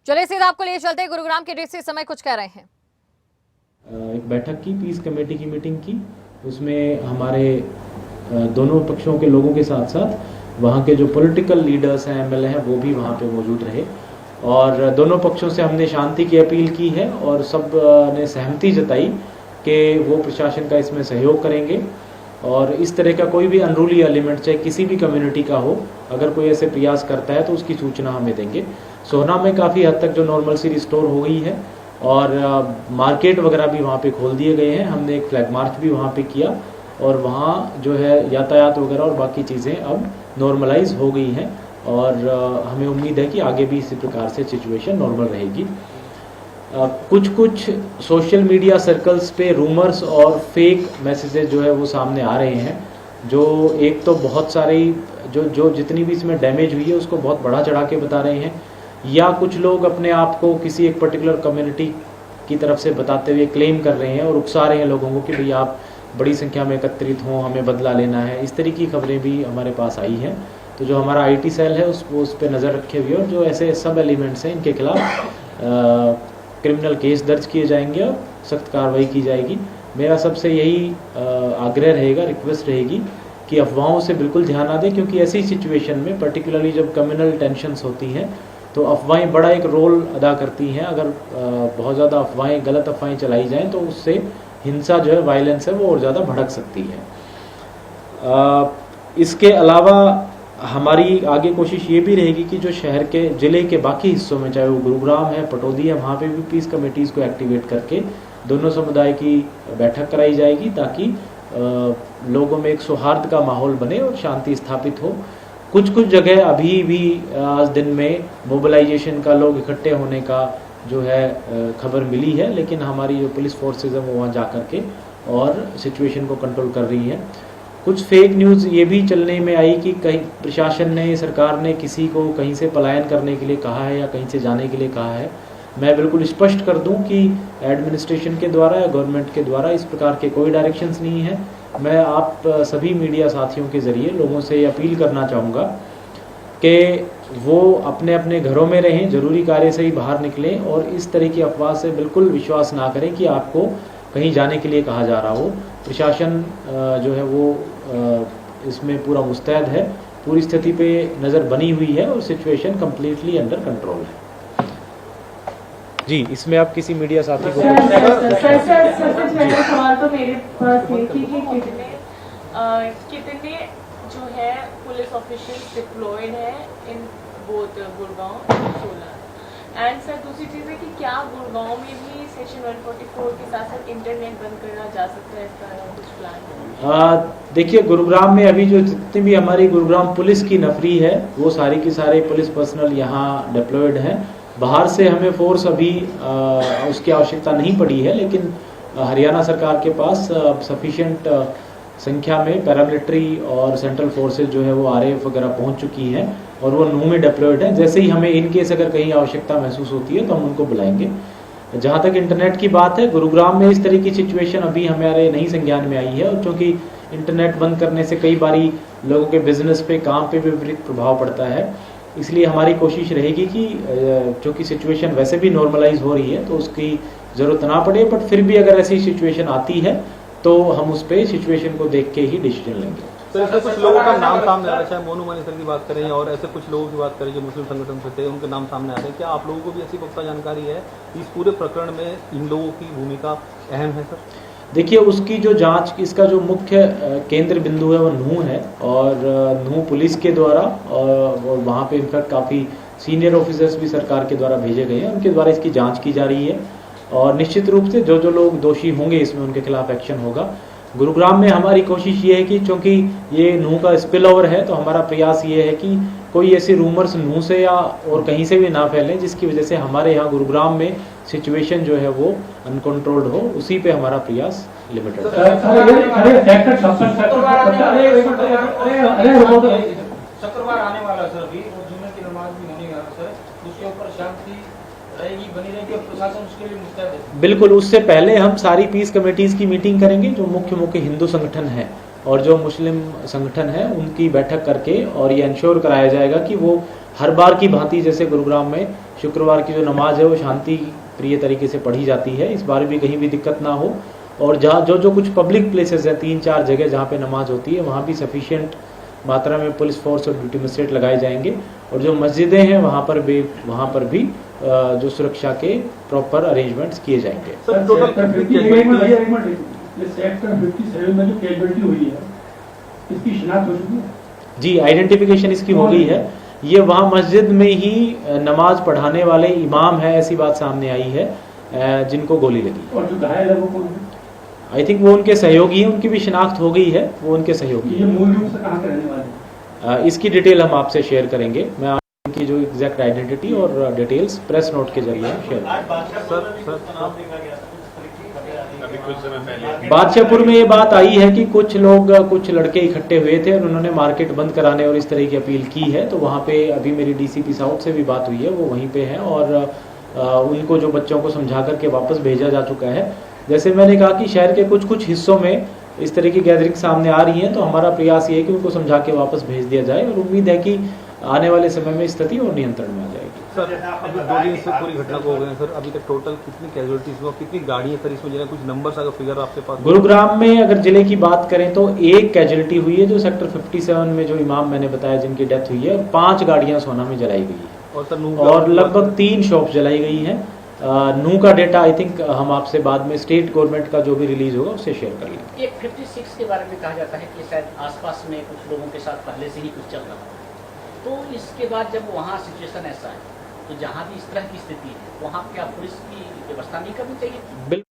चलिए सीधा आपको लिए चलते हैं, गुरुग्राम के डीसी समय कुछ कह रहे हैं। एक बैठक की, पीस कमेटी की मीटिंग की, उसमें हमारे दोनों पक्षों के लोगों के साथ साथ वहाँ के जो पॉलिटिकल लीडर्स हैं, एमएलए हैं, वो भी वहाँ पे मौजूद रहे और दोनों पक्षों से हमने शांति की अपील की है और सब ने सहमति जताई कि वो प्रशासन का इसमें सहयोग करेंगे और इस तरह का कोई भी अनरूली एलिमेंट चाहे किसी भी कम्युनिटी का हो, अगर कोई ऐसे प्रयास करता है तो उसकी सूचना हमें देंगे। सोहना में काफ़ी हद तक जो नॉर्मलसी रिस्टोर हो गई है और मार्केट वगैरह भी वहाँ पे खोल दिए गए हैं। हमने एक फ्लैग मार्च भी वहाँ पे किया और वहाँ जो है यातायात वगैरह और बाकी चीज़ें अब नॉर्मलाइज हो गई हैं और हमें उम्मीद है कि आगे भी इसी प्रकार से सिचुएशन नॉर्मल रहेगी। कुछ सोशल मीडिया सर्कल्स पे रूमर्स और फेक मैसेजेस जो है वो सामने आ रहे हैं, जो एक तो बहुत सारी जो जितनी भी इसमें डैमेज हुई है उसको बहुत बढ़ा चढ़ा के बता रहे हैं, या कुछ लोग अपने आप को किसी एक पर्टिकुलर कम्युनिटी की तरफ से बताते हुए क्लेम कर रहे हैं और उकसा रहे हैं लोगों को कि भाई आप बड़ी संख्या में एकत्रित हों, हमें बदला लेना है। इस तरह की खबरें भी हमारे पास आई हैं। तो जो हमारा आईटी सेल है उस पर नज़र रखे हुए और जो ऐसे सब एलिमेंट्स हैं इनके खिलाफ क्रिमिनल केस दर्ज किए जाएंगे और सख्त कार्रवाई की जाएगी। मेरा सबसे यही आग्रह रहेगा, रिक्वेस्ट रहेगी कि अफवाहों से बिल्कुल ध्यान ना दें, क्योंकि ऐसी सिचुएशन में पर्टिकुलरली जब कम्युनल टेंशन्स होती हैं तो अफवाहें बड़ा एक रोल अदा करती हैं। अगर बहुत ज़्यादा अफवाहें, गलत अफवाहें चलाई जाएं तो उससे हिंसा जो है, वायलेंस है, वो और ज़्यादा भड़क सकती है। इसके अलावा हमारी आगे कोशिश ये भी रहेगी कि जो शहर के ज़िले के बाकी हिस्सों में, चाहे वो गुरुग्राम है, पटौदी है, वहाँ पे भी पीस कमेटीज़ को एक्टिवेट करके दोनों समुदाय की बैठक कराई जाएगी ताकि लोगों में एक सौहार्द का माहौल बने और शांति स्थापित हो। कुछ जगह अभी भी आज दिन में मोबिलाइजेशन का, लोग इकट्ठे होने का जो है खबर मिली है, लेकिन हमारी जो पुलिस फोर्सेज हैं वो वहाँ जा कर के और सिचुएशन को कंट्रोल कर रही है। कुछ फेक न्यूज़ ये भी चलने में आई कि कहीं प्रशासन ने, सरकार ने किसी को कहीं से पलायन करने के लिए कहा है या कहीं से जाने के लिए कहा है। मैं बिल्कुल स्पष्ट कर दूं कि एडमिनिस्ट्रेशन के द्वारा या गवर्नमेंट के द्वारा इस प्रकार के कोई डायरेक्शंस नहीं है। मैं आप सभी मीडिया साथियों के ज़रिए लोगों से अपील करना चाहूँगा कि वो अपने अपने घरों में रहें, ज़रूरी कार्य से ही बाहर निकलें और इस तरह की अफवाह से बिल्कुल विश्वास ना करें कि आपको कहीं जाने के लिए कहा जा रहा हो। प्रशासन जो है वो इसमें पूरा मुस्तैद है, पूरी स्थिति पे नज़र बनी हुई है और सिचुएशन कम्प्लीटली अंडर कंट्रोल है। जी, इसमें आप किसी मीडिया साथी को सवाल तो मेरे पास ये थी कि कितने जो है पुलिस ऑफिशियल्स डिप्लॉयड है इन बोथ गुड़गांव और सोलन, एंड सर दूसरी चीज़ है कि क्या गुड़गांव में भी सेक्शन 144 के साथ साथ इंटरनेट बंद करना जा सकता है, इसका कुछ प्लान है? देखिए, गुरुग्राम में अभी जो जितनी भी हमारी गुरुग्राम पुलिस की नफरी है वो सारी की सारे पुलिस पर्सनल यहाँ डिप्लॉयड हैं। बाहर से हमें फोर्स अभी उसकी आवश्यकता नहीं पड़ी है, लेकिन हरियाणा सरकार के पास सफिशिएंट संख्या में पैरामिलिट्री और सेंट्रल फोर्सेज जो है वो आरएएफ वगैरह पहुंच चुकी हैं और वो नूह में डिप्लॉयड है। जैसे ही हमें इन केस अगर कहीं आवश्यकता महसूस होती है तो हम उनको बुलाएंगे। जहाँ तक इंटरनेट की बात है, गुरुग्राम में इस तरह की सिचुएशन अभी हमारे नहीं संज्ञान में आई है और चूँकि इंटरनेट बंद करने से कई बारी लोगों के बिजनेस पे, काम पे भी विपरीत प्रभाव पड़ता है, इसलिए हमारी कोशिश रहेगी कि चूँकि सिचुएशन वैसे भी नॉर्मलाइज हो रही है तो उसकी ज़रूरत ना पड़े, बट फिर भी अगर ऐसी सिचुएशन आती है तो हम उस पर सिचुएशन को देख के ही डिसीजन लेंगे। तो ऐसे कुछ लोगों का नाम सामने आ रहा है, चाहे मोनू मनी सर की बात करें और ऐसे कुछ लोगों की बात करें जो मुस्लिम संगठन से थे, उनके नाम सामने आ रहे हैं। क्या आप लोगों को भी ऐसी पुख्ता जानकारी है इस पूरे प्रकरण में इन लोगों की भूमिका अहम है? सर देखिए, उसकी जो जांच, इसका जो मुख्य केंद्र बिंदु है वो नूह है और नूह पुलिस के द्वारा और वहाँ पे इनफैक्ट काफ़ी सीनियर ऑफिसर्स भी सरकार के द्वारा भेजे गए हैं, उनके द्वारा इसकी जांच की जा रही है और निश्चित रूप से जो लोग दोषी होंगे इसमें उनके खिलाफ एक्शन होगा। गुरुग्राम में हमारी कोशिश ये है कि चूँकि ये नूह का स्पिल ओवर है तो हमारा प्रयास ये है कि कोई ऐसी रूमर्स नूह से या और कहीं से भी ना फैलें जिसकी वजह से हमारे यहाँ गुरुग्राम में सिचुएशन जो है वो अनकंट्रोल्ड हो। उसी पे हमारा प्रयास लिमिटेड है। शुक्रवार आने वाला सर, अभी जुम्मे की नमाज भी होने वाला सर, उसके ऊपर शांति रहेगी, बनी रहेगी और प्रशासन उसके लिए मुस्तैद है। बिल्कुल, उससे पहले हम सारी पीस कमेटीज की मीटिंग करेंगे, जो मुख्य हिंदू संगठन है और जो मुस्लिम संगठन है उनकी बैठक करके और ये इंश्योर कराया जाएगा कि वो हर बार की भांति जैसे गुरुग्राम में शुक्रवार की जो नमाज है वो शांति प्रिय तरीके से पढ़ी जाती है, इस बार भी कहीं भी दिक्कत ना हो। और जहाँ जो कुछ पब्लिक प्लेसेस हैं 3-4 जगह जहाँ पे नमाज होती है वहाँ भी सफिशिएंट मात्रा में पुलिस फोर्स और ड्यूटी मजिस्ट्रेट लगाए जाएंगे। और जो मस्जिदें हैं वहाँ पर भी जो सुरक्षा के प्रॉपर अरेंजमेंट्स किए जाएंगे। सर टोटल सेक्टर 57 में जो कैजुअलिटी हुई है इसकी शिनाख्त हो चुकी है? जी, आइडेंटिफिकेशन इसकी हो गई है। ये वहाँ मस्जिद में ही नमाज पढ़ाने वाले इमाम है, ऐसी बात सामने आई है, जिनको गोली लगी। और जो घायल है वो कौन है? आई थिंक वो उनके सहयोगी हैं, उनकी भी शिनाख्त हो गई है, वो उनके सहयोगी ये हैं। मूल रूप से कहाँ के रहने वाले हैं? इसकी डिटेल हम आपसे शेयर करेंगे। मैं इनकी जो एग्जैक्ट आइडेंटिटी और डिटेल्स प्रेस नोट के जरिए शेयर बादशाहपुर में ये बात आई है कि कुछ लड़के इकट्ठे हुए थे और उन्होंने मार्केट बंद कराने और इस तरह की अपील की है। तो वहाँ पे अभी मेरी डीसीपी साउथ से भी बात हुई है, वो वहीं पे हैं और उनको जो बच्चों को समझा करके वापस भेजा जा चुका है। जैसे मैंने कहा कि शहर के कुछ हिस्सों में इस तरह की गैदरिंग सामने आ रही है, तो हमारा प्रयास ये है कि उनको समझा के वापस भेज दिया जाए और उम्मीद है कि आने वाले समय में स्थिति और नियंत्रण में आ जाएगी। सर अभी 2 दिन से पूरी घटना को हो गए सर, अभी तक टोटल कितनी कैजुअलिटीज हुआ, कितनी गाड़ियां सर इसमें जो है कुछ नंबर्स अगर फिगर आपके पास? गुरुग्राम में अगर जिले की बात करें तो एक कैजुअलिटी हुई है जो सेक्टर 57 में जो इमाम मैंने बताया जिनकी डेथ हुई है, और 5 गाड़ियां सोना में जलाई गई है और सर और लगभग 3 शॉप जलाई गई हैं। नू का डेटा आई थिंक हम आपसे बाद में स्टेट गवर्नमेंट का जो भी रिलीज होगा उससे शेयर कर लेंगे। ये 56 के बारे में कहा जाता है कि शायद आसपास में कुछ लोगों के साथ पहले से ही कुछ चल रहा है, तो इसके बाद जब वहाँ सिचुएशन ऐसा है तो जहाँ भी इस तरह की स्थिति है वहाँ क्या पुलिस की व्यवस्था नहीं करनी चाहिए?